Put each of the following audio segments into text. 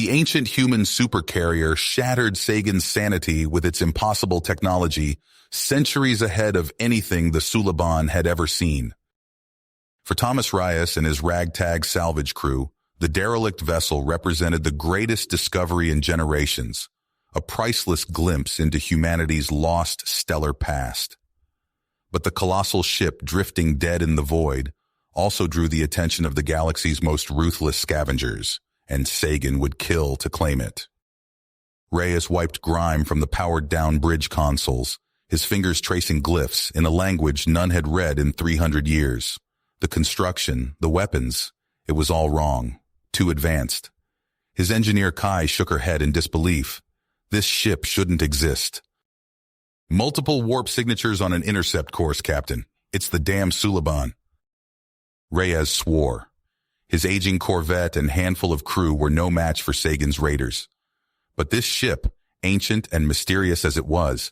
The ancient human supercarrier shattered Sagan's sanity with its impossible technology, centuries ahead of anything the Suliban had ever seen. For Thomas Reyes and his ragtag salvage crew, the derelict vessel represented the greatest discovery in generations, a priceless glimpse into humanity's lost stellar past. But the colossal ship drifting dead in the void also drew the attention of the galaxy's most ruthless scavengers, and Sagan would kill to claim it. Reyes wiped grime from the powered-down bridge consoles, his fingers tracing glyphs in a language none had read in 300 years. The construction, the weapons, it was all wrong, too advanced. His engineer Kai shook her head in disbelief. This ship shouldn't exist. Multiple warp signatures on an intercept course, Captain. It's the damn Suliban. Reyes swore. His aging corvette and handful of crew were no match for Sagan's raiders. But this ship, ancient and mysterious as it was,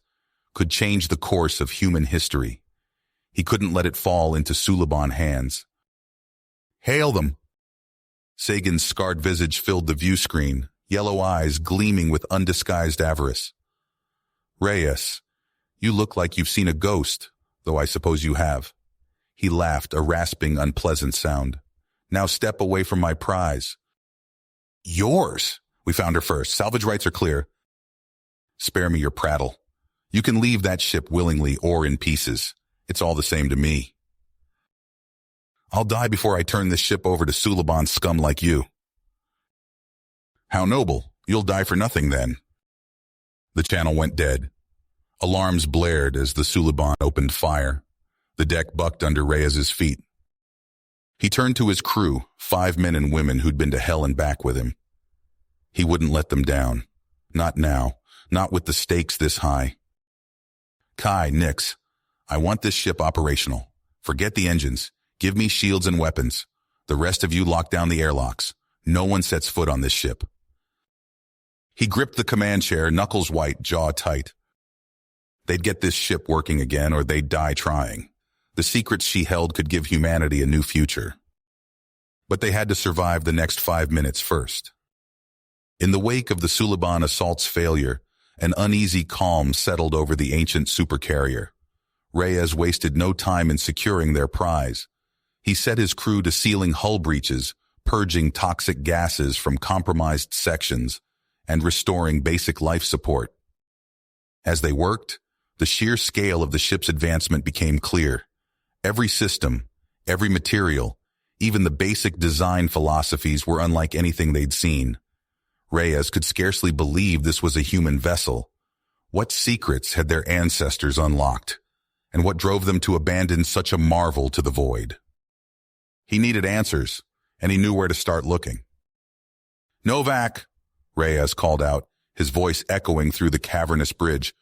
could change the course of human history. He couldn't let it fall into Suliban hands. Hail them! Sagan's scarred visage filled the view screen, yellow eyes gleaming with undisguised avarice. Reyes, you look like you've seen a ghost, though I suppose you have. He laughed, a rasping, unpleasant sound. Now step away from my prize. Yours! We found her first. Salvage rights are clear. Spare me your prattle. You can leave that ship willingly or in pieces. It's all the same to me. I'll die before I turn this ship over to Suliban scum like you. How noble. You'll die for nothing then. The channel went dead. Alarms blared as the Suliban opened fire. The deck bucked under Reyes's feet. He turned to his crew, 5 men and women who'd been to hell and back with him. He wouldn't let them down. Not now. Not with the stakes this high. Kai, Nix, I want this ship operational. Forget the engines. Give me shields and weapons. The rest of you lock down the airlocks. No one sets foot on this ship. He gripped the command chair, knuckles white, jaw tight. They'd get this ship working again or they'd die trying. The secrets she held could give humanity a new future. But they had to survive the next 5 minutes first. In the wake of the Suliban assault's failure, an uneasy calm settled over the ancient supercarrier. Reyes wasted no time in securing their prize. He set his crew to sealing hull breaches, purging toxic gases from compromised sections, and restoring basic life support. As they worked, the sheer scale of the ship's advancement became clear. Every system, every material, even the basic design philosophies were unlike anything they'd seen. Reyes could scarcely believe this was a human vessel. What secrets had their ancestors unlocked, and what drove them to abandon such a marvel to the void? He needed answers, and he knew where to start looking. Novak, Reyes called out, his voice echoing through the cavernous bridge.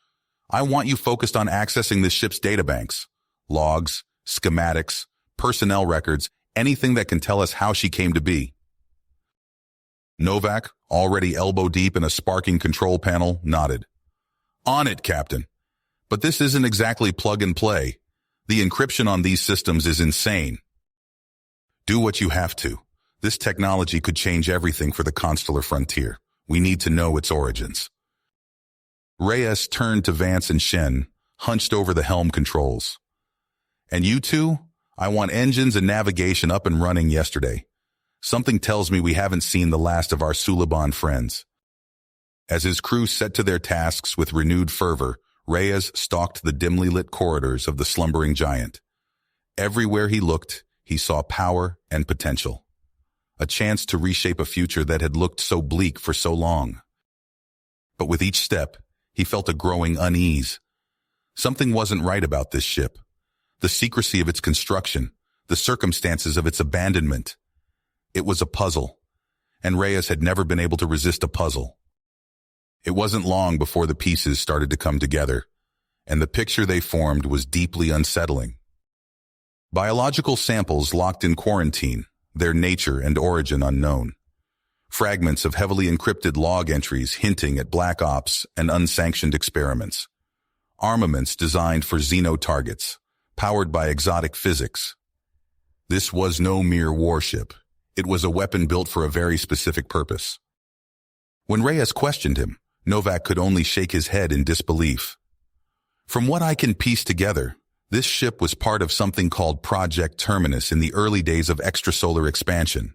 I want you focused on accessing this ship's databanks. Logs, schematics, personnel records, anything that can tell us how she came to be. Novak, already elbow-deep in a sparking control panel, nodded. On it, Captain. But this isn't exactly plug-and-play. The encryption on these systems is insane. Do what you have to. This technology could change everything for the constellar frontier. We need to know its origins. Reyes turned to Vance and Shen, hunched over the helm controls. And you two? I want engines and navigation up and running yesterday. Something tells me we haven't seen the last of our Suliban friends. As his crew set to their tasks with renewed fervor, Reyes stalked the dimly lit corridors of the slumbering giant. Everywhere he looked, he saw power and potential. A chance to reshape a future that had looked so bleak for so long. But with each step, he felt a growing unease. Something wasn't right about this ship. The secrecy of its construction, the circumstances of its abandonment. It was a puzzle, and Reyes had never been able to resist a puzzle. It wasn't long before the pieces started to come together, and the picture they formed was deeply unsettling. Biological samples locked in quarantine, their nature and origin unknown. Fragments of heavily encrypted log entries hinting at black ops and unsanctioned experiments. Armaments designed for xeno targets, powered by exotic physics. This was no mere warship. It was a weapon built for a very specific purpose. When Reyes questioned him, Novak could only shake his head in disbelief. From what I can piece together, this ship was part of something called Project Terminus in the early days of extrasolar expansion.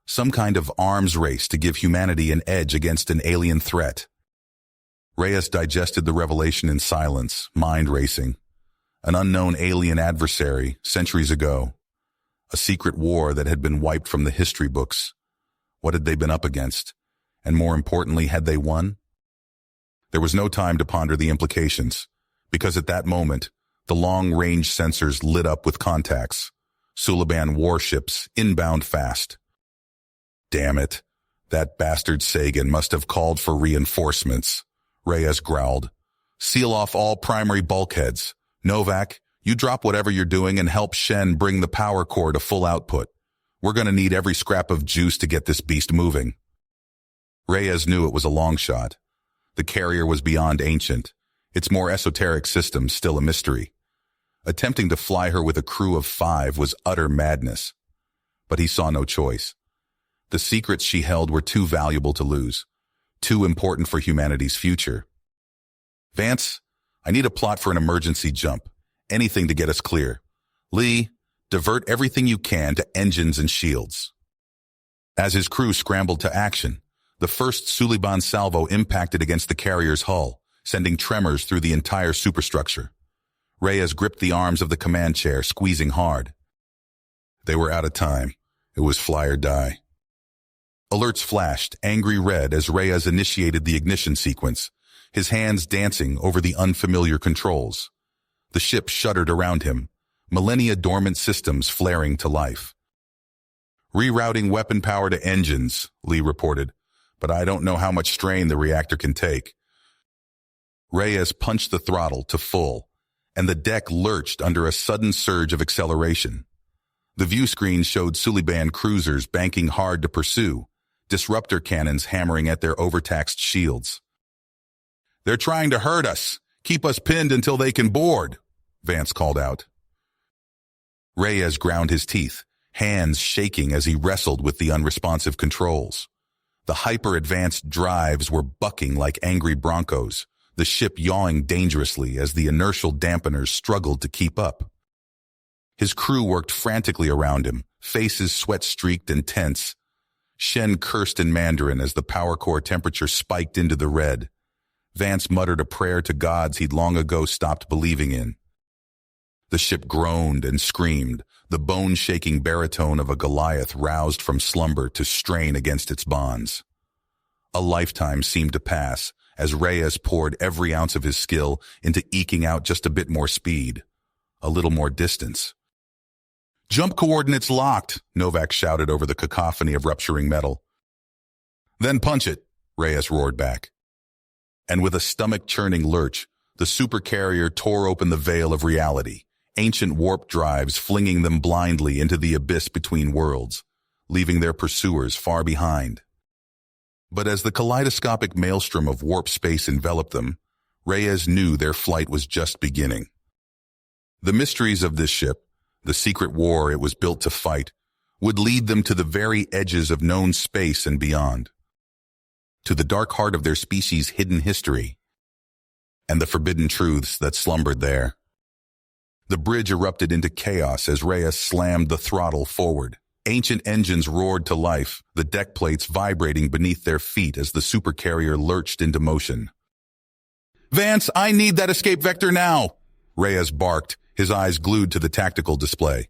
Some kind of arms race to give humanity an edge against an alien threat. Reyes digested the revelation in silence, mind racing. An unknown alien adversary, centuries ago. A secret war that had been wiped from the history books. What had they been up against? And more importantly, had they won? There was no time to ponder the implications, because at that moment, the long-range sensors lit up with contacts. Suliban warships, inbound fast. Damn it. That bastard Sagan must have called for reinforcements, Reyes growled. Seal off all primary bulkheads. Novak, you drop whatever you're doing and help Shen bring the power core to full output. We're going to need every scrap of juice to get this beast moving. Reyes knew it was a long shot. The carrier was beyond ancient, its more esoteric systems still a mystery. Attempting to fly her with a crew of 5 was utter madness. But he saw no choice. The secrets she held were too valuable to lose, too important for humanity's future. Vance, I need a plot for an emergency jump. Anything to get us clear. Lee, divert everything you can to engines and shields. As his crew scrambled to action, the first Suliban salvo impacted against the carrier's hull, sending tremors through the entire superstructure. Reyes gripped the arms of the command chair, squeezing hard. They were out of time. It was fly or die. Alerts flashed, angry red, as Reyes initiated the ignition sequence, his hands dancing over the unfamiliar controls. The ship shuddered around him, millennia-dormant systems flaring to life. Rerouting weapon power to engines, Lee reported, but I don't know how much strain the reactor can take. Reyes punched the throttle to full, and the deck lurched under a sudden surge of acceleration. The view screen showed Suliban cruisers banking hard to pursue, disruptor cannons hammering at their overtaxed shields. They're trying to hurt us, keep us pinned until they can board, Vance called out. Reyes ground his teeth, hands shaking as he wrestled with the unresponsive controls. The hyper-advanced drives were bucking like angry broncos, the ship yawing dangerously as the inertial dampeners struggled to keep up. His crew worked frantically around him, faces sweat-streaked and tense. Shen cursed in Mandarin as the power core temperature spiked into the red. Vance muttered a prayer to gods he'd long ago stopped believing in. The ship groaned and screamed, the bone-shaking baritone of a Goliath roused from slumber to strain against its bonds. A lifetime seemed to pass as Reyes poured every ounce of his skill into eking out just a bit more speed, a little more distance. "Jump coordinates locked," Novak shouted over the cacophony of rupturing metal. "Then punch it," Reyes roared back. And with a stomach-churning lurch, the supercarrier tore open the veil of reality, ancient warp drives flinging them blindly into the abyss between worlds, leaving their pursuers far behind. But as the kaleidoscopic maelstrom of warp space enveloped them, Reyes knew their flight was just beginning. The mysteries of this ship, the secret war it was built to fight, would lead them to the very edges of known space and beyond, to the dark heart of their species' hidden history, and the forbidden truths that slumbered there. The bridge erupted into chaos as Reyes slammed the throttle forward. Ancient engines roared to life, the deck plates vibrating beneath their feet as the supercarrier lurched into motion. "Vance, I need that escape vector now!" Reyes barked, his eyes glued to the tactical display.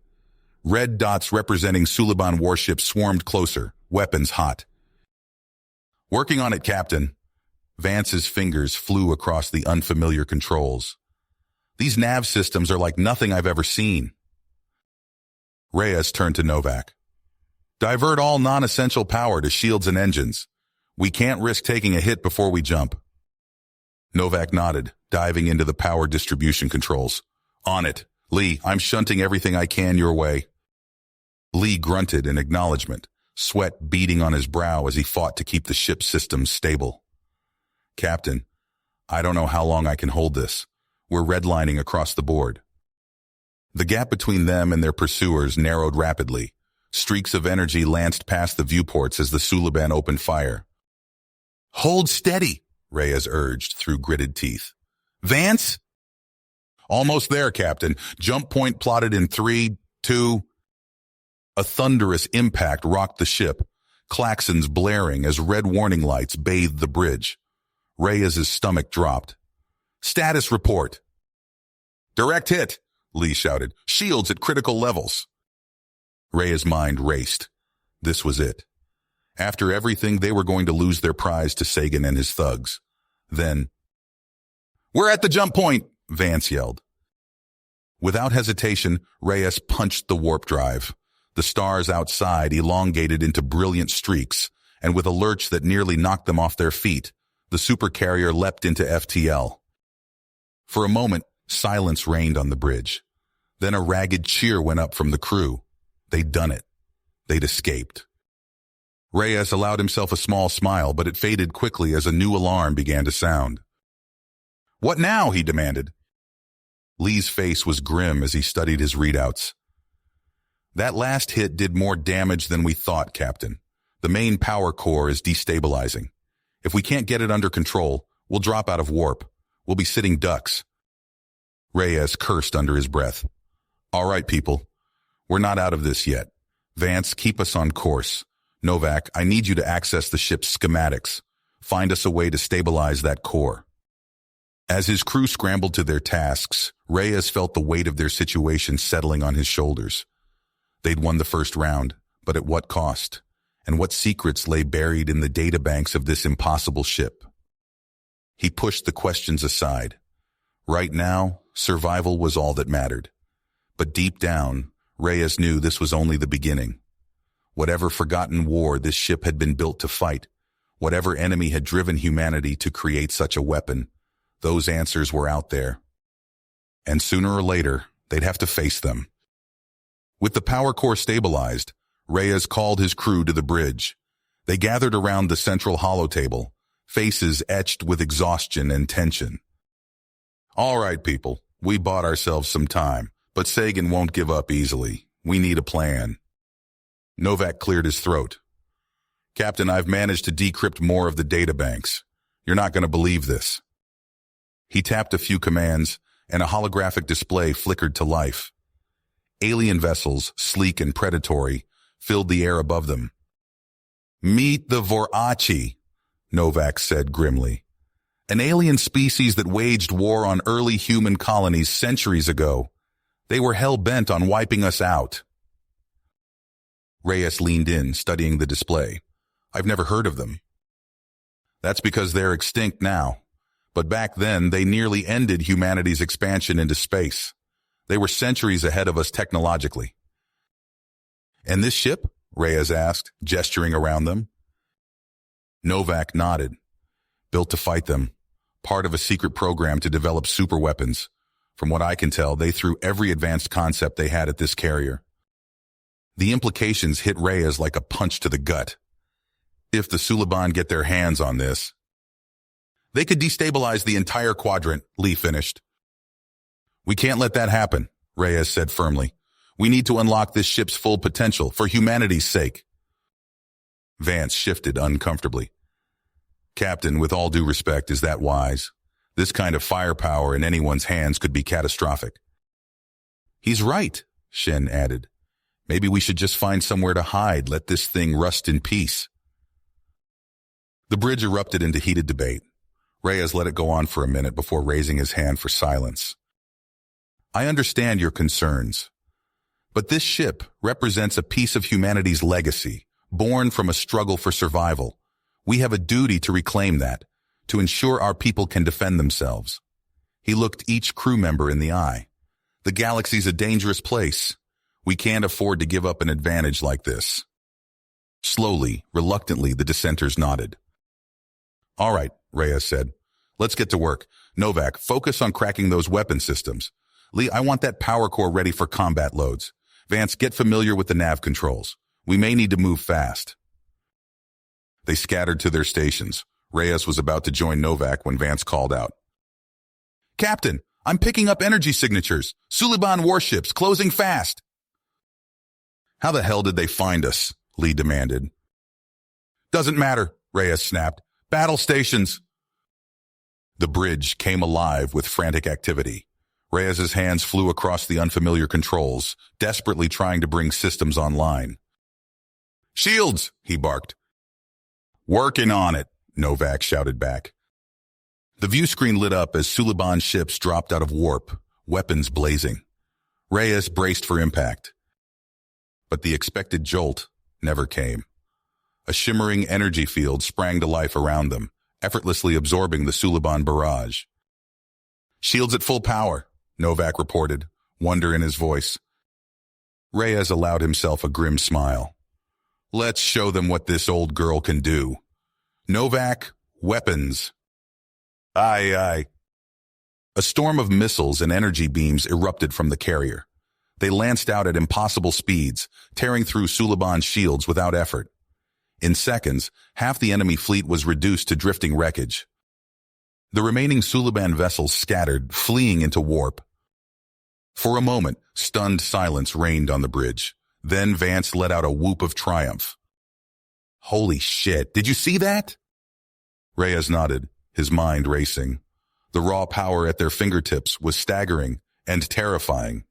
Red dots representing Suliban warships swarmed closer, weapons hot. "Working on it, Captain." Vance's fingers flew across the unfamiliar controls. "These nav systems are like nothing I've ever seen." Reyes turned to Novak. "Divert all non-essential power to shields and engines. We can't risk taking a hit before we jump." Novak nodded, diving into the power distribution controls. "On it. Lee, I'm shunting everything I can your way." Lee grunted in acknowledgement, sweat beading on his brow as he fought to keep the ship's systems stable. "Captain, I don't know how long I can hold this. We're redlining across the board." The gap between them and their pursuers narrowed rapidly. Streaks of energy lanced past the viewports as the Suliban opened fire. Hold steady, Reyes urged through gritted teeth. Vance? Almost there, Captain. Jump point plotted in 3, 2... A thunderous impact rocked the ship, claxons blaring as red warning lights bathed the bridge. Reyes' stomach dropped. Status report. Direct hit, Lee shouted. Shields at critical levels. Reyes' mind raced. This was it. After everything, they were going to lose their prize to Sagan and his thugs. Then, we're at the jump point, Vance yelled. Without hesitation, Reyes punched the warp drive. The stars outside elongated into brilliant streaks, and with a lurch that nearly knocked them off their feet, the supercarrier leapt into FTL. For a moment, silence reigned on the bridge. Then a ragged cheer went up from the crew. They'd done it. They'd escaped. Reyes allowed himself a small smile, but it faded quickly as a new alarm began to sound. What now? He demanded. Lee's face was grim as he studied his readouts. That last hit did more damage than we thought, Captain. The main power core is destabilizing. If we can't get it under control, we'll drop out of warp. We'll be sitting ducks. Reyes cursed under his breath. All right, people. We're not out of this yet. Vance, keep us on course. Novak, I need you to access the ship's schematics. Find us a way to stabilize that core. As his crew scrambled to their tasks, Reyes felt the weight of their situation settling on his shoulders. They'd won the first round, but at what cost? And what secrets lay buried in the databanks of this impossible ship? He pushed the questions aside. Right now, survival was all that mattered. But deep down, Reyes knew this was only the beginning. Whatever forgotten war this ship had been built to fight, whatever enemy had driven humanity to create such a weapon, those answers were out there. And sooner or later, they'd have to face them. With the power core stabilized, Reyes called his crew to the bridge. They gathered around the central holotable, faces etched with exhaustion and tension. All right, people, we bought ourselves some time, but Sagan won't give up easily. We need a plan. Novak cleared his throat. Captain, I've managed to decrypt more of the databanks. You're not going to believe this. He tapped a few commands, and a holographic display flickered to life. Alien vessels, sleek and predatory, filled the air above them. Meet the Vor'achi, Novak said grimly. An alien species that waged war on early human colonies centuries ago. They were hell-bent on wiping us out. Reyes leaned in, studying the display. I've never heard of them. That's because they're extinct now. But back then, they nearly ended humanity's expansion into space. They were centuries ahead of us technologically. And this ship? Reyes asked, gesturing around them. Novak nodded. Built to fight them. Part of a secret program to develop superweapons. From what I can tell, they threw every advanced concept they had at this carrier. The implications hit Reyes like a punch to the gut. If the Suliban get their hands on this, they could destabilize the entire quadrant, Lee finished. We can't let that happen, Reyes said firmly. We need to unlock this ship's full potential for humanity's sake. Vance shifted uncomfortably. Captain, with all due respect, is that wise? This kind of firepower in anyone's hands could be catastrophic. He's right, Shen added. Maybe we should just find somewhere to hide, let this thing rust in peace. The bridge erupted into heated debate. Reyes let it go on for a minute before raising his hand for silence. I understand your concerns, but this ship represents a piece of humanity's legacy, born from a struggle for survival. We have a duty to reclaim that, to ensure our people can defend themselves. He looked each crew member in the eye. The galaxy's a dangerous place. We can't afford to give up an advantage like this. Slowly, reluctantly, the dissenters nodded. All right, Reyes said. Let's get to work. Novak, focus on cracking those weapon systems. Lee, I want that power core ready for combat loads. Vance, get familiar with the nav controls. We may need to move fast. They scattered to their stations. Reyes was about to join Novak when Vance called out. Captain, I'm picking up energy signatures. Suliban warships, closing fast. How the hell did they find us? Lee demanded. Doesn't matter, Reyes snapped. Battle stations! The bridge came alive with frantic activity. Reyes's hands flew across the unfamiliar controls, desperately trying to bring systems online. Shields! He barked. Working on it, Novak shouted back. The view screen lit up as Suliban ships dropped out of warp, weapons blazing. Reyes braced for impact. But the expected jolt never came. A shimmering energy field sprang to life around them, effortlessly absorbing the Suliban barrage. Shields at full power, Novak reported, wonder in his voice. Reyes allowed himself a grim smile. Let's show them what this old girl can do. Novak, weapons. Aye, aye. A storm of missiles and energy beams erupted from the carrier. They lanced out at impossible speeds, tearing through Suliban's shields without effort. In seconds, half the enemy fleet was reduced to drifting wreckage. The remaining Suliban vessels scattered, fleeing into warp. For a moment, stunned silence reigned on the bridge. Then Vance let out a whoop of triumph. Holy shit, did you see that? Reyes nodded, his mind racing. The raw power at their fingertips was staggering and terrifying.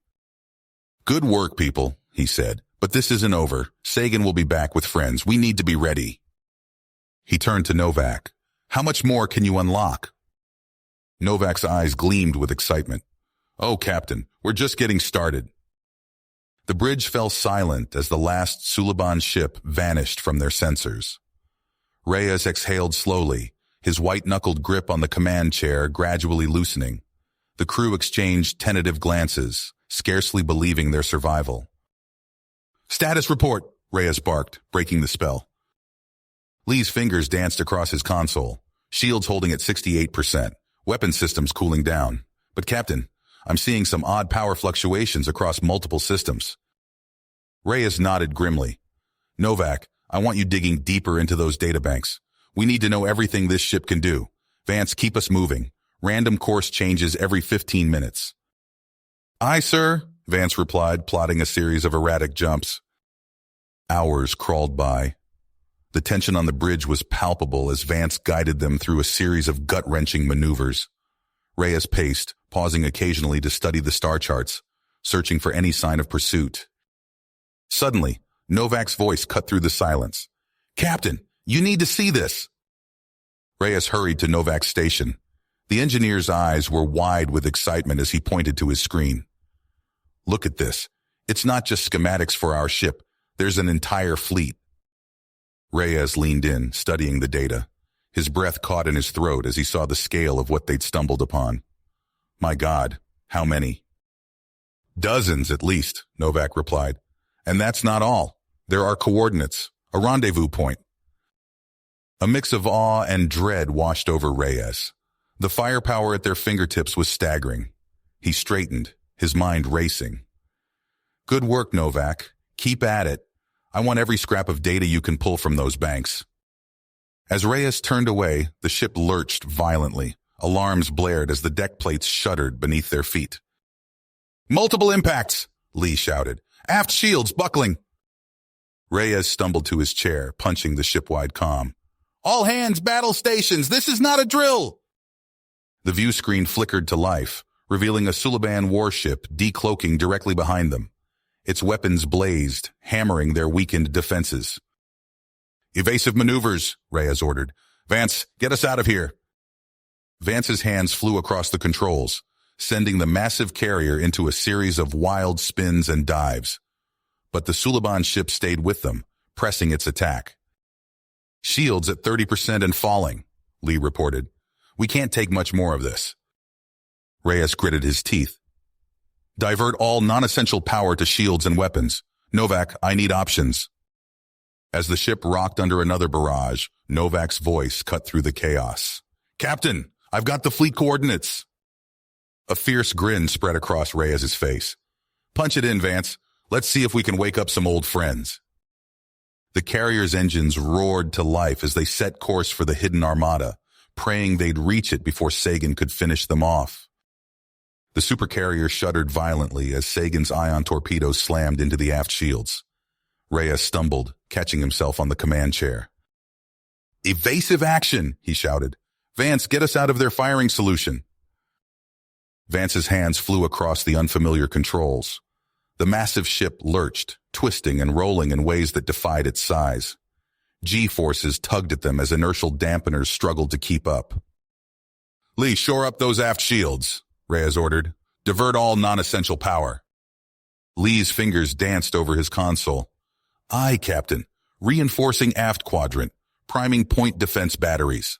Good work, people, he said. But this isn't over. Sagan will be back with friends. We need to be ready. He turned to Novak. How much more can you unlock? Novak's eyes gleamed with excitement. Oh, Captain, we're just getting started. The bridge fell silent as the last Suliban ship vanished from their sensors. Reyes exhaled slowly, his white-knuckled grip on the command chair gradually loosening. The crew exchanged tentative glances, scarcely believing their survival. Status report, Reyes barked, breaking the spell. Lee's fingers danced across his console, shields holding at 68%, weapon systems cooling down. But Captain, I'm seeing some odd power fluctuations across multiple systems. Reyes nodded grimly. Novak, I want you digging deeper into those databanks. We need to know everything this ship can do. Vance, keep us moving. Random course changes every 15 minutes. Aye, sir, Vance replied, plotting a series of erratic jumps. Hours crawled by. The tension on the bridge was palpable as Vance guided them through a series of gut-wrenching maneuvers. Reyes paced, pausing occasionally to study the star charts, searching for any sign of pursuit. Suddenly, Novak's voice cut through the silence. Captain, you need to see this! Reyes hurried to Novak's station. The engineer's eyes were wide with excitement as he pointed to his screen. Look at this. It's not just schematics for our ship. There's an entire fleet. Reyes leaned in, studying the data. His breath caught in his throat as he saw the scale of what they'd stumbled upon. My God, how many? Dozens at least, Novak replied. And that's not all. There are coordinates, a rendezvous point. A mix of awe and dread washed over Reyes. The firepower at their fingertips was staggering. He straightened, his mind racing. Good work, Novak. Keep at it. I want every scrap of data you can pull from those banks. As Reyes turned away, the ship lurched violently. Alarms blared as the deck plates shuddered beneath their feet. Multiple impacts, Lee shouted. Aft shields buckling. Reyes stumbled to his chair, punching the ship-wide comm. All hands, battle stations! This is not a drill! The view screen flickered to life, revealing a Suliban warship decloaking directly behind them. Its weapons blazed, hammering their weakened defenses. Evasive maneuvers, Reyes ordered. Vance, get us out of here. Vance's hands flew across the controls, sending the massive carrier into a series of wild spins and dives. But the Suliban ship stayed with them, pressing its attack. Shields at 30% and falling, Lee reported. We can't take much more of this. Reyes gritted his teeth. Divert all non-essential power to shields and weapons. Novak, I need options. As the ship rocked under another barrage, Novak's voice cut through the chaos. Captain, I've got the fleet coordinates. A fierce grin spread across Reyes's face. Punch it in, Vance. Let's see if we can wake up some old friends. The carrier's engines roared to life as they set course for the hidden armada, praying they'd reach it before Sagan could finish them off. The supercarrier shuddered violently as Sagan's ion torpedoes slammed into the aft shields. Reyes stumbled, catching himself on the command chair. Evasive action, he shouted. Vance, get us out of their firing solution. Vance's hands flew across the unfamiliar controls. The massive ship lurched, twisting and rolling in ways that defied its size. G-forces tugged at them as inertial dampeners struggled to keep up. Lee, shore up those aft shields, Reyes ordered. Divert all non-essential power. Lee's fingers danced over his console. Aye, Captain. Reinforcing aft quadrant. Priming point defense batteries.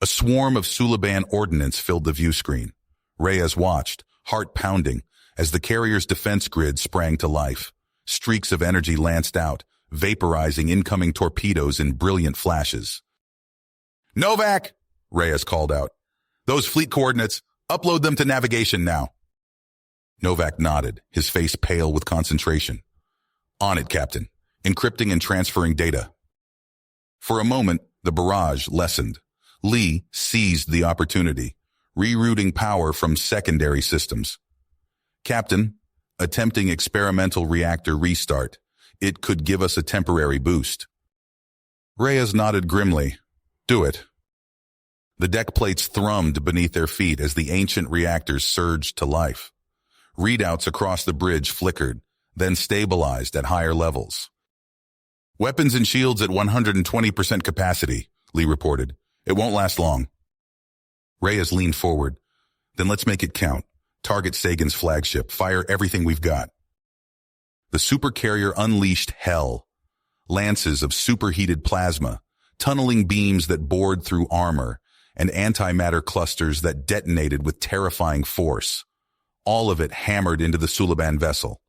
A swarm of Suliban ordnance filled the view screen. Reyes watched, heart pounding, as the carrier's defense grid sprang to life. Streaks of energy lanced out, vaporizing incoming torpedoes in brilliant flashes. Novak, Reyes called out. Those fleet coordinates, upload them to navigation now. Novak nodded, his face pale with concentration. On it, Captain. Encrypting and transferring data. For a moment, the barrage lessened. Lee seized the opportunity, rerouting power from secondary systems. Captain, attempting experimental reactor restart. It could give us a temporary boost. Reyes nodded grimly. Do it. The deck plates thrummed beneath their feet as the ancient reactors surged to life. Readouts across the bridge flickered, then stabilized at higher levels. Weapons and shields at 120% capacity, Lee reported. It won't last long. Reyes leaned forward. Then let's make it count. Target Sagan's flagship. Fire everything we've got. The Supercarrier unleashed hell. Lances of superheated plasma, tunneling beams that bored through armor, and antimatter clusters that detonated with terrifying force. All of it hammered into the Suliban vessel.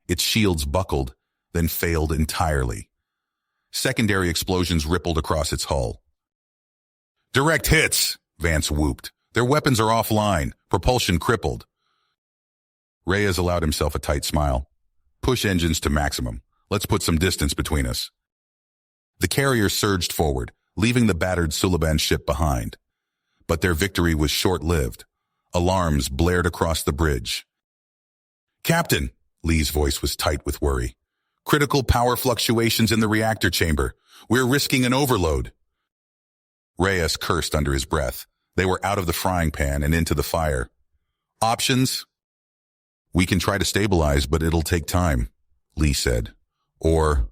Its shields buckled, then failed entirely. Secondary explosions rippled across its hull. Direct hits, Vance whooped. Their weapons are offline, propulsion crippled. Reyes allowed himself a tight smile. Push engines to maximum. Let's put some distance between us. The carrier surged forward, leaving the battered Suliban ship behind. But their victory was short-lived. Alarms blared across the bridge. Captain, Lee's voice was tight with worry. Critical power fluctuations in the reactor chamber. We're risking an overload. Reyes cursed under his breath. They were out of the frying pan and into the fire. Options? We can try to stabilize, but it'll take time, Lee said. Or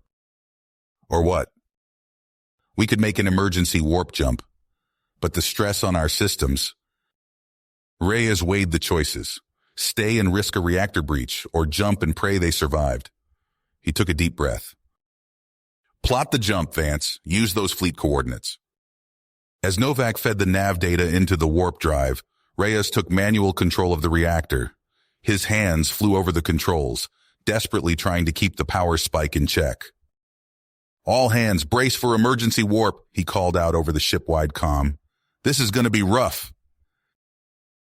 what? We could make an emergency warp jump. But the stress on our systems... Reyes weighed the choices. Stay and risk a reactor breach, or jump and pray they survived. He took a deep breath. Plot the jump, Vance. Use those fleet coordinates. As Novak fed the nav data into the warp drive, Reyes took manual control of the reactor. His hands flew over the controls, desperately trying to keep the power spike in check. All hands, brace for emergency warp, he called out over the ship-wide comm. This is going to be rough.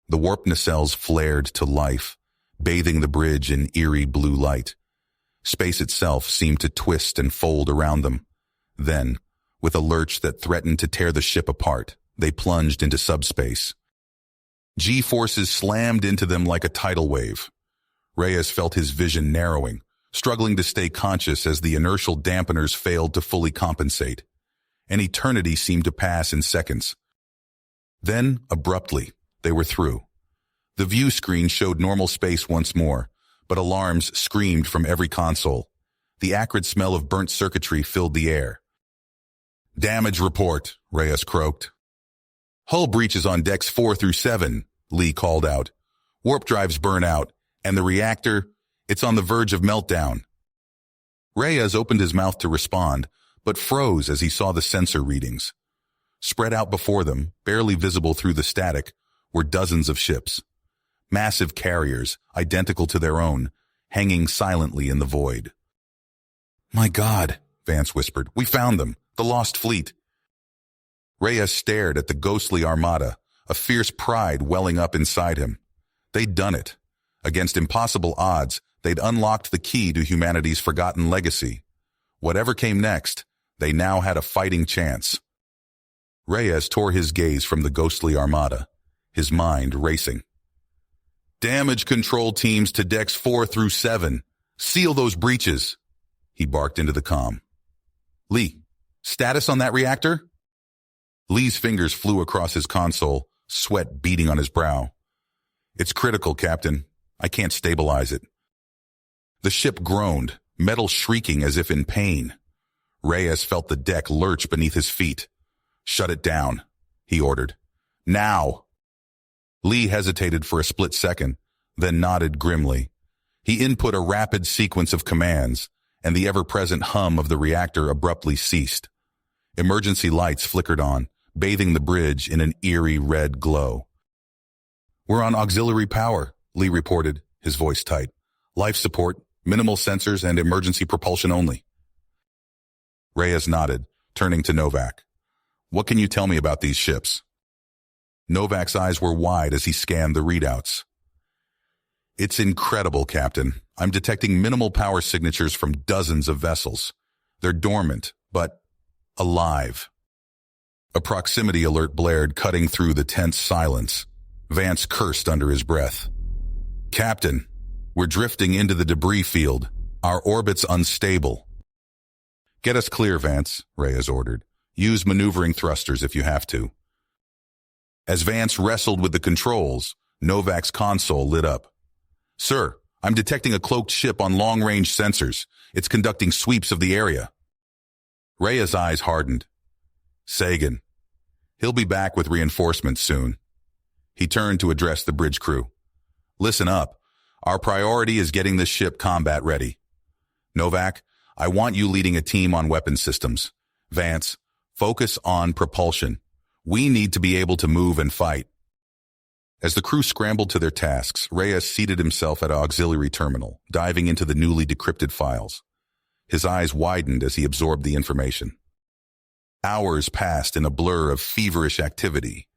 The warp nacelles flared to life, bathing the bridge in eerie blue light. Space itself seemed to twist and fold around them. Then, with a lurch that threatened to tear the ship apart, they plunged into subspace. G-forces slammed into them like a tidal wave. Reyes felt his vision narrowing, struggling to stay conscious as the inertial dampeners failed to fully compensate. An eternity seemed to pass in seconds. Then, abruptly, they were through. The view screen showed normal space once more, but alarms screamed from every console. The acrid smell of burnt circuitry filled the air. Damage report, Reyes croaked. Hull breaches on decks 4 through 7, Lee called out. Warp drives burn out, and the reactor, it's on the verge of meltdown. Reyes opened his mouth to respond, but froze as he saw the sensor readings. Spread out before them, barely visible through the static, were dozens of ships. Massive carriers, identical to their own, hanging silently in the void. My God, Vance whispered. We found them, the lost fleet. Reyes stared at the ghostly armada, a fierce pride welling up inside him. They'd done it. Against impossible odds, they'd unlocked the key to humanity's forgotten legacy. Whatever came next, they now had a fighting chance. Reyes tore his gaze from the ghostly armada, his mind racing. Damage control teams to decks 4 through 7. Seal those breaches, he barked into the comm. Lee, Status on that reactor? Lee's fingers flew across his console, sweat beading on his brow. It's critical, Captain. I can't stabilize it. The ship groaned, metal shrieking as if in pain. Reyes felt the deck lurch beneath his feet. Shut it down, he ordered. Now! Lee hesitated for a split second, then nodded grimly. He input a rapid sequence of commands, and the ever-present hum of the reactor abruptly ceased. Emergency lights flickered on, bathing the bridge in an eerie red glow. We're on auxiliary power, Lee reported, his voice tight. Life support, minimal sensors, and emergency propulsion only. Reyes nodded, turning to Novak. What can you tell me about these ships? Novak's eyes were wide as he scanned the readouts. It's incredible, Captain. I'm detecting minimal power signatures from dozens of vessels. They're dormant, but alive. A proximity alert blared, cutting through the tense silence. Vance cursed under his breath. Captain, we're drifting into the debris field. Our orbit's unstable. Get us clear, Vance, Reyes ordered. Use maneuvering thrusters if you have to. As Vance wrestled with the controls, Novak's console lit up. Sir, I'm detecting a cloaked ship on long-range sensors. It's conducting sweeps of the area. Reyes' eyes hardened. Sagan. He'll be back with reinforcements soon. He turned to address the bridge crew. Listen up. Our priority is getting this ship combat ready. Novak, I want you leading a team on weapon systems. Vance, focus on propulsion. We need to be able to move and fight. As the crew scrambled to their tasks, Reyes seated himself at an auxiliary terminal, diving into the newly decrypted files. His eyes widened as he absorbed the information. Hours passed in a blur of feverish activity.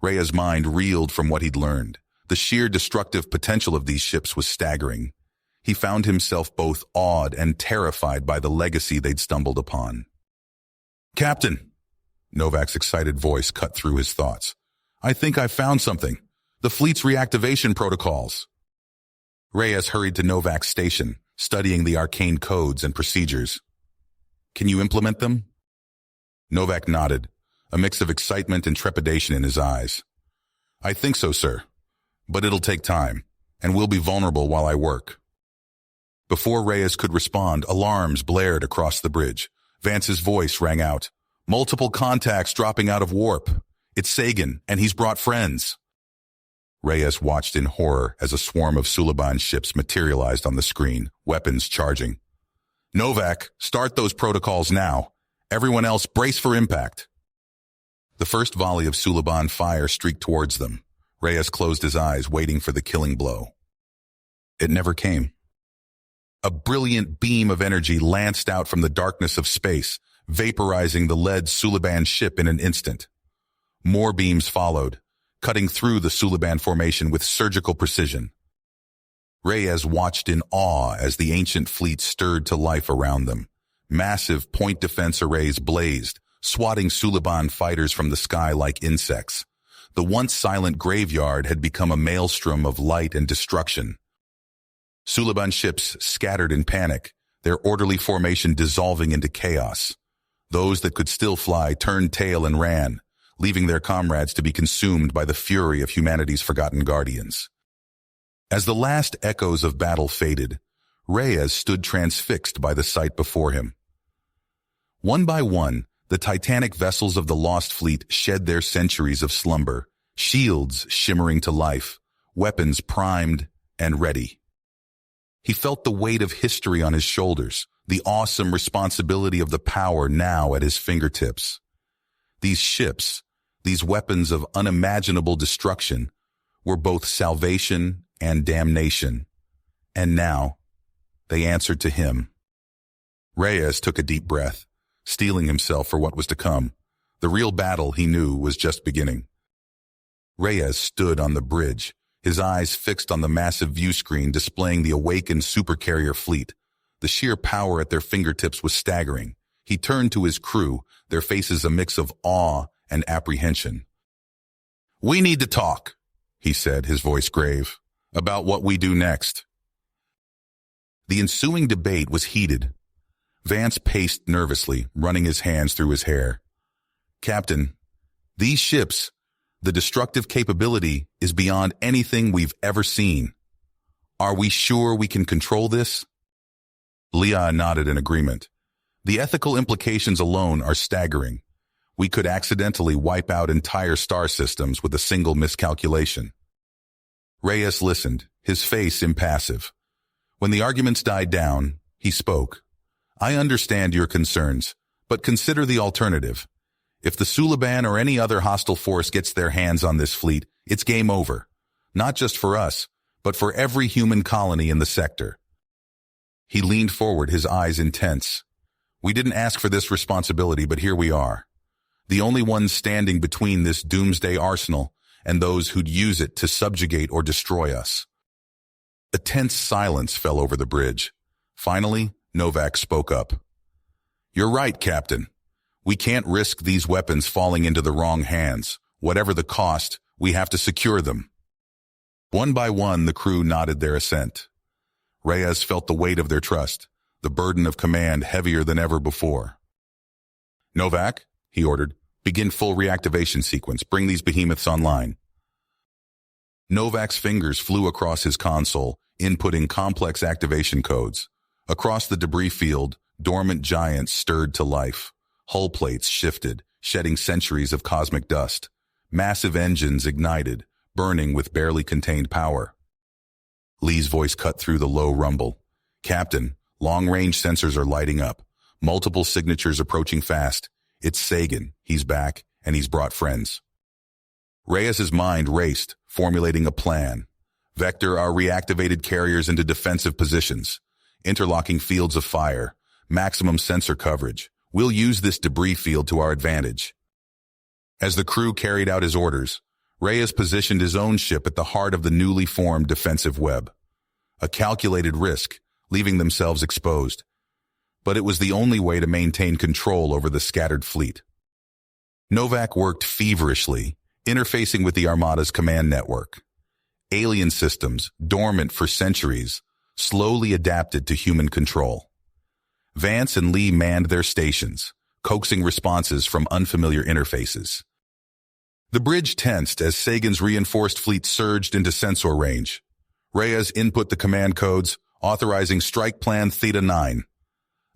Reyes' mind reeled from what he'd learned. The sheer destructive potential of these ships was staggering. He found himself both awed and terrified by the legacy they'd stumbled upon. Captain! Novak's excited voice cut through his thoughts. I think I've found something. The fleet's reactivation protocols. Reyes hurried to Novak's station, studying the arcane codes and procedures. Can you implement them? Novak nodded, a mix of excitement and trepidation in his eyes. I think so, sir. But it'll take time, and we'll be vulnerable while I work. Before Reyes could respond, alarms blared across the bridge. Vance's voice rang out. Multiple contacts dropping out of warp. It's Sagan, and he's brought friends. Reyes watched in horror as a swarm of Suliban ships materialized on the screen, weapons charging. Novak, start those protocols now. Everyone else, brace for impact. The first volley of Suliban fire streaked towards them. Reyes closed his eyes, waiting for the killing blow. It never came. A brilliant beam of energy lanced out from the darkness of space, vaporizing the lead Suliban ship in an instant. More beams followed, cutting through the Suliban formation with surgical precision. Reyes watched in awe as the ancient fleet stirred to life around them. Massive point defense arrays blazed, swatting Suliban fighters from the sky like insects. The once silent graveyard had become a maelstrom of light and destruction. Suliban ships scattered in panic, their orderly formation dissolving into chaos. Those that could still fly turned tail and ran, leaving their comrades to be consumed by the fury of humanity's forgotten guardians. As the last echoes of battle faded, Reyes stood transfixed by the sight before him. One by one, the titanic vessels of the lost fleet shed their centuries of slumber, shields shimmering to life, weapons primed and ready. He felt the weight of history on his shoulders, the awesome responsibility of the power now at his fingertips. These ships, these weapons of unimaginable destruction, were both salvation and damnation. And now, they answered to him. Reyes took a deep breath, steeling himself for what was to come. The real battle, he knew, was just beginning. Reyes stood on the bridge, his eyes fixed on the massive view screen displaying the awakened Supercarrier fleet. The sheer power at their fingertips was staggering. He turned to his crew, their faces a mix of awe and apprehension. "We need to talk," he said, his voice grave, "about what we do next." The ensuing debate was heated. Vance paced nervously, running his hands through his hair. Captain, these ships, the destructive capability is beyond anything we've ever seen. Are we sure we can control this? Leah nodded in agreement. The ethical implications alone are staggering. We could accidentally wipe out entire star systems with a single miscalculation. Reyes listened, his face impassive. When the arguments died down, he spoke. I understand your concerns, but consider the alternative. If the Suliban or any other hostile force gets their hands on this fleet, it's game over. Not just for us, but for every human colony in the sector. He leaned forward, his eyes intense. We didn't ask for this responsibility, but here we are. The only ones standing between this doomsday arsenal and those who'd use it to subjugate or destroy us. A tense silence fell over the bridge. Finally, Novak spoke up. You're right, Captain. We can't risk these weapons falling into the wrong hands. Whatever the cost, we have to secure them. One by one, the crew nodded their assent. Reyes felt the weight of their trust, the burden of command heavier than ever before. Novak, he ordered, begin full reactivation sequence. Bring these behemoths online. Novak's fingers flew across his console, inputting complex activation codes. Across the debris field, dormant giants stirred to life. Hull plates shifted, shedding centuries of cosmic dust. Massive engines ignited, burning with barely contained power. Lee's voice cut through the low rumble. Captain, long-range sensors are lighting up. Multiple signatures approaching fast. It's Sagan. He's back, and he's brought friends. Reyes's mind raced, formulating a plan. Vector our reactivated carriers into defensive positions. Interlocking fields of fire. Maximum sensor coverage. We'll use this debris field to our advantage. As the crew carried out his orders, Reyes positioned his own ship at the heart of the newly formed defensive web. A calculated risk, leaving themselves exposed. But it was the only way to maintain control over the scattered fleet. Novak worked feverishly, interfacing with the Armada's command network. Alien systems, dormant for centuries, slowly adapted to human control. Vance and Lee manned their stations, coaxing responses from unfamiliar interfaces. The bridge tensed as Sagan's reinforced fleet surged into sensor range. Reyes input the command codes, authorizing Strike Plan Theta 9,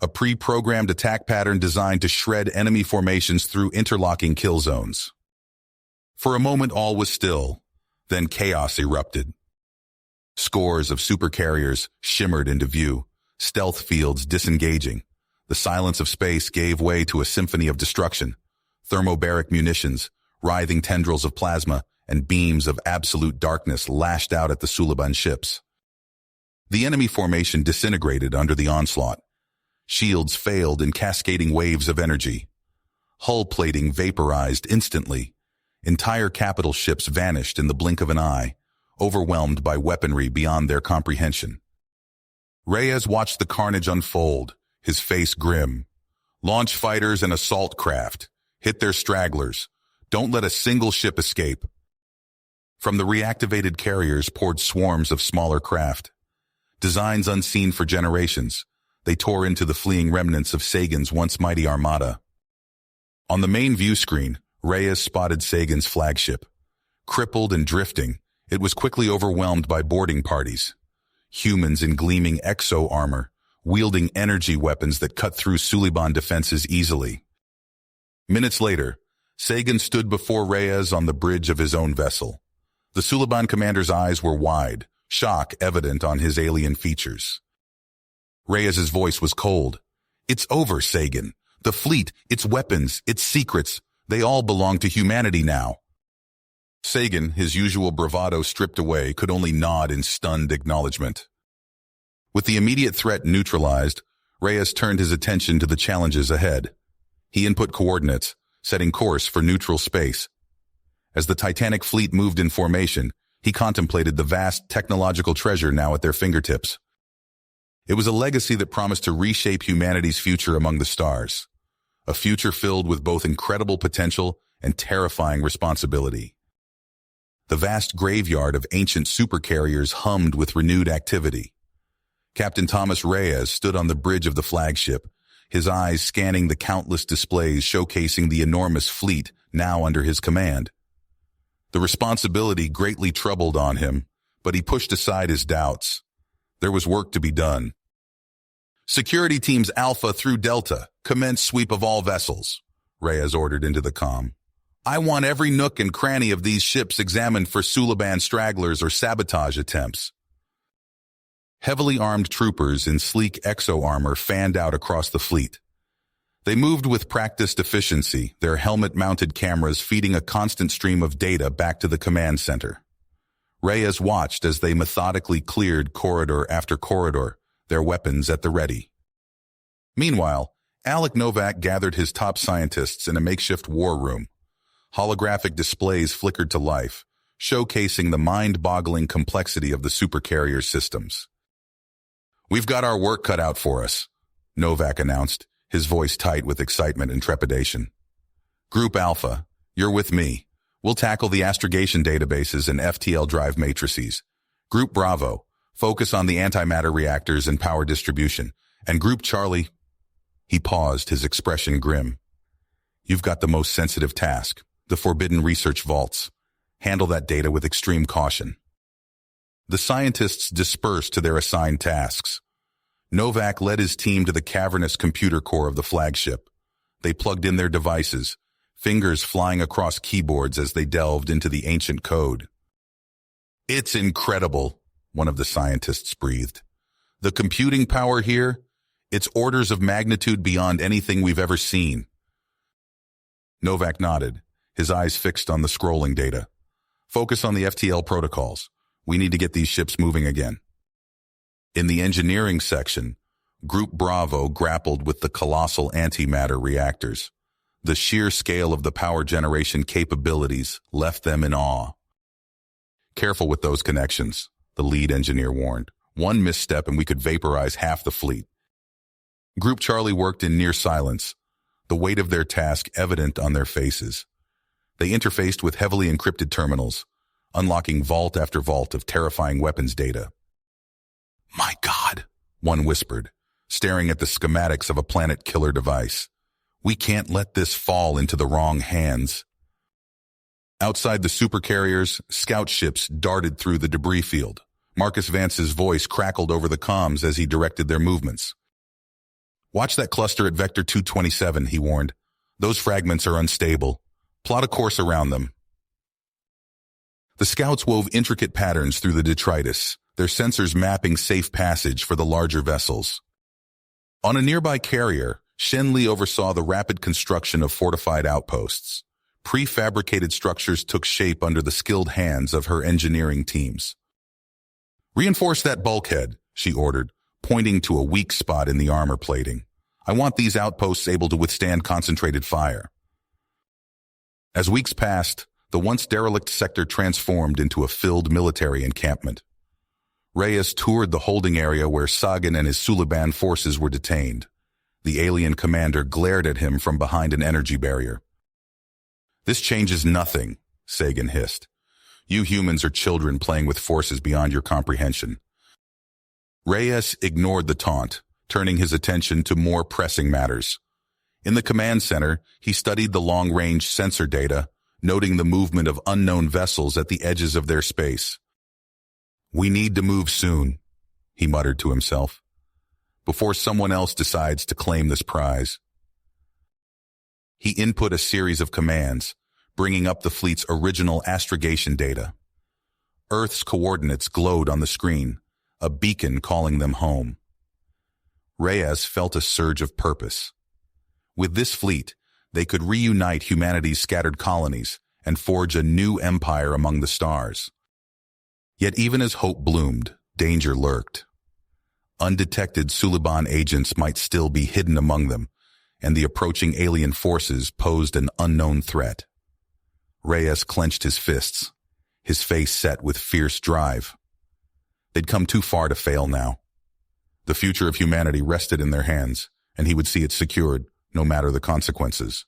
a pre-programmed attack pattern designed to shred enemy formations through interlocking kill zones. For a moment all was still, then chaos erupted. Scores of supercarriers shimmered into view, stealth fields disengaging. The silence of space gave way to a symphony of destruction. Thermobaric munitions, writhing tendrils of plasma, and beams of absolute darkness lashed out at the Suliban ships. The enemy formation disintegrated under the onslaught. Shields failed in cascading waves of energy. Hull plating vaporized instantly. Entire capital ships vanished in the blink of an eye, overwhelmed by weaponry beyond their comprehension. Reyes watched the carnage unfold, his face grim. Launch fighters and assault craft. Hit their stragglers. Don't let a single ship escape. From the reactivated carriers poured swarms of smaller craft. Designs unseen for generations, they tore into the fleeing remnants of Sagan's once mighty armada. On the main view screen, Reyes spotted Sagan's flagship. Crippled and drifting, it was quickly overwhelmed by boarding parties. Humans in gleaming exo-armor, wielding energy weapons that cut through Suliban defenses easily. Minutes later, Sagan stood before Reyes on the bridge of his own vessel. The Suliban commander's eyes were wide, shock evident on his alien features. Reyes's voice was cold. It's over, Sagan. The fleet, its weapons, its secrets, they all belong to humanity now. Sagan, his usual bravado stripped away, could only nod in stunned acknowledgement. With the immediate threat neutralized, Reyes turned his attention to the challenges ahead. He input coordinates, setting course for neutral space. As the Titanic fleet moved in formation, he contemplated the vast technological treasure now at their fingertips. It was a legacy that promised to reshape humanity's future among the stars, a future filled with both incredible potential and terrifying responsibility. The vast graveyard of ancient supercarriers hummed with renewed activity. Captain Thomas Reyes stood on the bridge of the flagship, his eyes scanning the countless displays showcasing the enormous fleet now under his command. The responsibility greatly troubled on him, but he pushed aside his doubts. There was work to be done. Security teams Alpha through Delta, commence sweep of all vessels, Reyes ordered into the comm. I want every nook and cranny of these ships examined for Suliban stragglers or sabotage attempts. Heavily armed troopers in sleek exo-armor fanned out across the fleet. They moved with practiced efficiency, their helmet-mounted cameras feeding a constant stream of data back to the command center. Reyes watched as they methodically cleared corridor after corridor, their weapons at the ready. Meanwhile, Alec Novak gathered his top scientists in a makeshift war room. Holographic displays flickered to life, showcasing the mind-boggling complexity of the Supercarrier systems. We've got our work cut out for us, Novak announced, his voice tight with excitement and trepidation. Group Alpha, you're with me. We'll tackle the astrogation databases and FTL drive matrices. Group Bravo, focus on the antimatter reactors and power distribution. And Group Charlie, he paused, his expression grim. You've got the most sensitive task, the forbidden research vaults. Handle that data with extreme caution. The scientists dispersed to their assigned tasks. Novak led his team to the cavernous computer core of the flagship. They plugged in their devices, fingers flying across keyboards as they delved into the ancient code. It's incredible, one of the scientists breathed. The computing power here, it's orders of magnitude beyond anything we've ever seen. Novak nodded, his eyes fixed on the scrolling data. Focus on the FTL protocols. We need to get these ships moving again. In the engineering section, Group Bravo grappled with the colossal antimatter reactors. The sheer scale of the power generation capabilities left them in awe. Careful with those connections, the lead engineer warned. One misstep and we could vaporize half the fleet. Group Charlie worked in near silence, the weight of their task evident on their faces. They interfaced with heavily encrypted terminals, unlocking vault after vault of terrifying weapons data. My God, one whispered, staring at the schematics of a planet-killer device. We can't let this fall into the wrong hands. Outside the supercarriers, scout ships darted through the debris field. Marcus Vance's voice crackled over the comms as he directed their movements. Watch that cluster at Vector 227, he warned. Those fragments are unstable. Plot a course around them. The scouts wove intricate patterns through the detritus, their sensors mapping safe passage for the larger vessels. On a nearby carrier, Shen Li oversaw the rapid construction of fortified outposts. Prefabricated structures took shape under the skilled hands of her engineering teams. Reinforce that bulkhead, she ordered, pointing to a weak spot in the armor plating. I want these outposts able to withstand concentrated fire. As weeks passed, the once derelict sector transformed into a filled military encampment. Reyes toured the holding area where Sagan and his Suliban forces were detained. The alien commander glared at him from behind an energy barrier. This changes nothing, Sagan hissed. You humans are children playing with forces beyond your comprehension. Reyes ignored the taunt, turning his attention to more pressing matters. In the command center, he studied the long-range sensor data, noting the movement of unknown vessels at the edges of their space. We need to move soon, he muttered to himself, before someone else decides to claim this prize. He input a series of commands, bringing up the fleet's original astrogation data. Earth's coordinates glowed on the screen, a beacon calling them home. Reyes felt a surge of purpose. With this fleet, they could reunite humanity's scattered colonies and forge a new empire among the stars. Yet even as hope bloomed, danger lurked. Undetected Suliban agents might still be hidden among them, and the approaching alien forces posed an unknown threat. Reyes clenched his fists, his face set with fierce drive. They'd come too far to fail now. The future of humanity rested in their hands, and he would see it secured, no matter the consequences.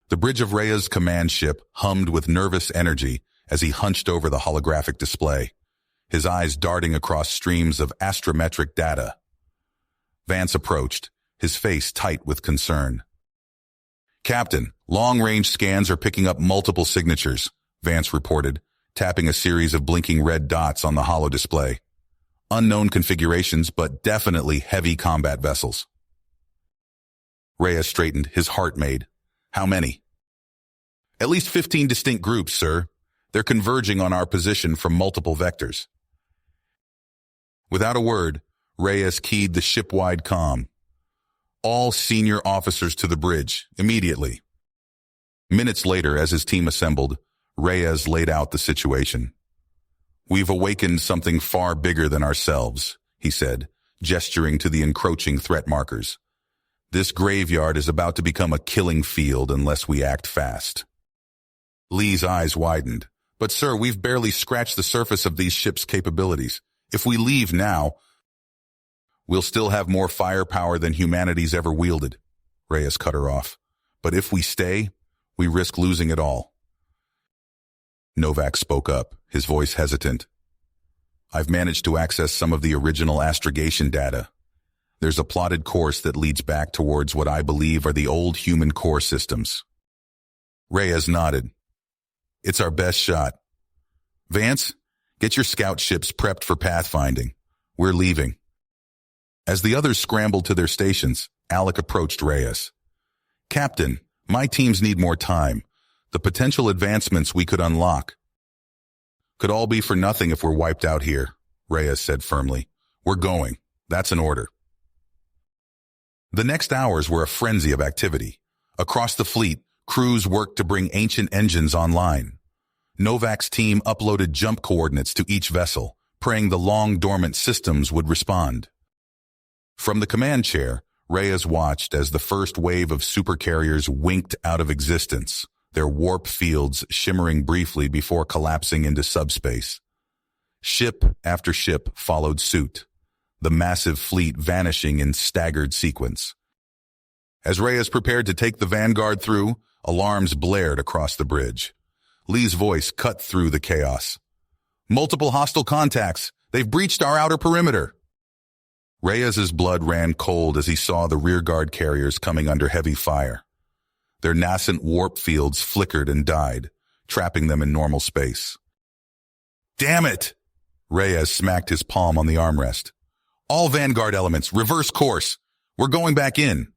The bridge of Reyes' command ship hummed with nervous energy as he hunched over the holographic display, his eyes darting across streams of astrometric data. Vance approached, his face tight with concern. "Captain, long-range scans are picking up multiple signatures," Vance reported, tapping a series of blinking red dots on the holo display. "Unknown configurations, but definitely heavy combat vessels." Reyes straightened, his heart made. "How many?" "At least 15 distinct groups, sir. They're converging on our position from multiple vectors." Without a word, Reyes keyed the ship-wide comm. "All senior officers to the bridge, immediately." Minutes later, as his team assembled, Reyes laid out the situation. "We've awakened something far bigger than ourselves," he said, gesturing to the encroaching threat markers. "This graveyard is about to become a killing field unless we act fast." Lee's eyes widened. "But sir, we've barely scratched the surface of these ships' capabilities. If we leave now, we'll still have more firepower than humanity's ever wielded." Reyes cut her off. "But if we stay, we risk losing it all." Novak spoke up, his voice hesitant. "I've managed to access some of the original astrogation data. There's a plotted course that leads back towards what I believe are the old human core systems." Reyes nodded. "It's our best shot. Vance, get your scout ships prepped for pathfinding. We're leaving." As the others scrambled to their stations, Alec approached Reyes. "Captain, my teams need more time. The potential advancements we could unlock could all be for nothing if we're wiped out here," Reyes said firmly. "We're going. That's an order." The next hours were a frenzy of activity. Across the fleet, crews worked to bring ancient engines online. Novak's team uploaded jump coordinates to each vessel, praying the long-dormant systems would respond. From the command chair, Reyes watched as the first wave of supercarriers winked out of existence, their warp fields shimmering briefly before collapsing into subspace. Ship after ship followed suit, the massive fleet vanishing in staggered sequence. As Reyes prepared to take the vanguard through, alarms blared across the bridge. Lee's voice cut through the chaos. "Multiple hostile contacts! They've breached our outer perimeter!" Reyes's blood ran cold as he saw the rearguard carriers coming under heavy fire. Their nascent warp fields flickered and died, trapping them in normal space. "Damn it!" Reyes smacked his palm on the armrest. "All Vanguard elements, reverse course! We're going back in!"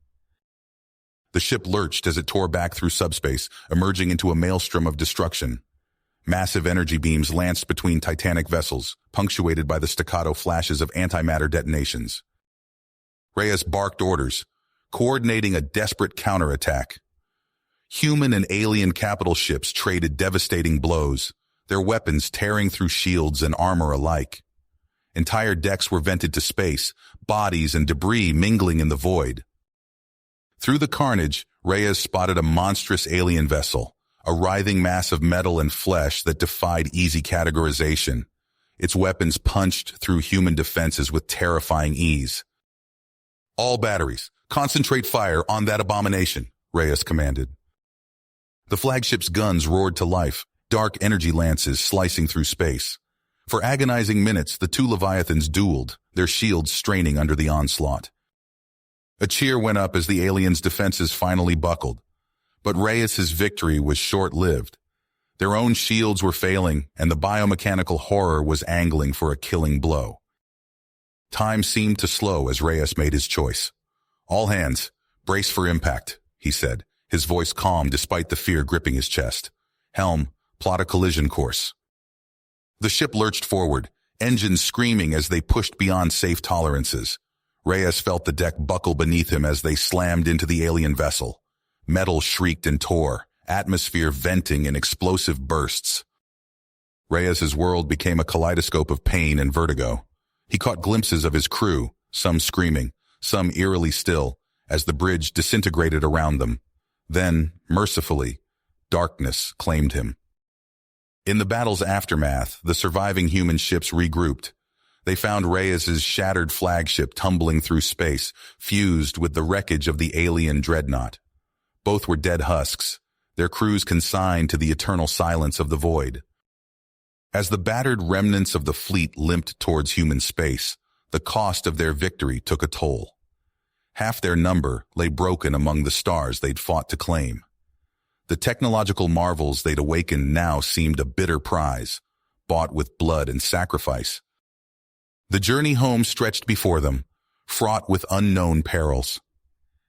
The ship lurched as it tore back through subspace, emerging into a maelstrom of destruction. Massive energy beams lanced between titanic vessels, punctuated by the staccato flashes of antimatter detonations. Reyes barked orders, coordinating a desperate counterattack. Human and alien capital ships traded devastating blows, their weapons tearing through shields and armor alike. Entire decks were vented to space, bodies and debris mingling in the void. Through the carnage, Reyes spotted a monstrous alien vessel, a writhing mass of metal and flesh that defied easy categorization. Its weapons punched through human defenses with terrifying ease. "All batteries, concentrate fire on that abomination," Reyes commanded. The flagship's guns roared to life, dark energy lances slicing through space. For agonizing minutes, the two Leviathans dueled, their shields straining under the onslaught. A cheer went up as the aliens' defenses finally buckled. But Reyes's victory was short-lived. Their own shields were failing, and the biomechanical horror was angling for a killing blow. Time seemed to slow as Reyes made his choice. "All hands, brace for impact," he said, his voice calm despite the fear gripping his chest. "Helm, plot a collision course." The ship lurched forward, engines screaming as they pushed beyond safe tolerances. Reyes felt the deck buckle beneath him as they slammed into the alien vessel. Metal shrieked and tore, atmosphere venting in explosive bursts. Reyes's world became a kaleidoscope of pain and vertigo. He caught glimpses of his crew, some screaming, some eerily still, as the bridge disintegrated around them. Then, mercifully, darkness claimed him. In the battle's aftermath, the surviving human ships regrouped. They found Reyes's shattered flagship tumbling through space, fused with the wreckage of the alien dreadnought. Both were dead husks, their crews consigned to the eternal silence of the void. As the battered remnants of the fleet limped towards human space, the cost of their victory took a toll. Half their number lay broken among the stars they'd fought to claim. The technological marvels they'd awakened now seemed a bitter prize, bought with blood and sacrifice. The journey home stretched before them, fraught with unknown perils.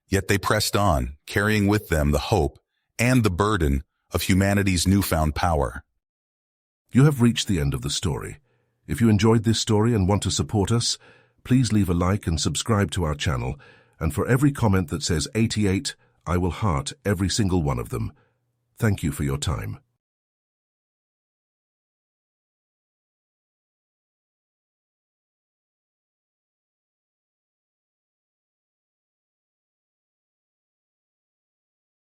Yet they pressed on, carrying with them the hope and the burden of humanity's newfound power. You have reached the end of the story. If you enjoyed this story and want to support us, please leave a like and subscribe to our channel, and for every comment that says 88, I will heart every single one of them. Thank you for your time.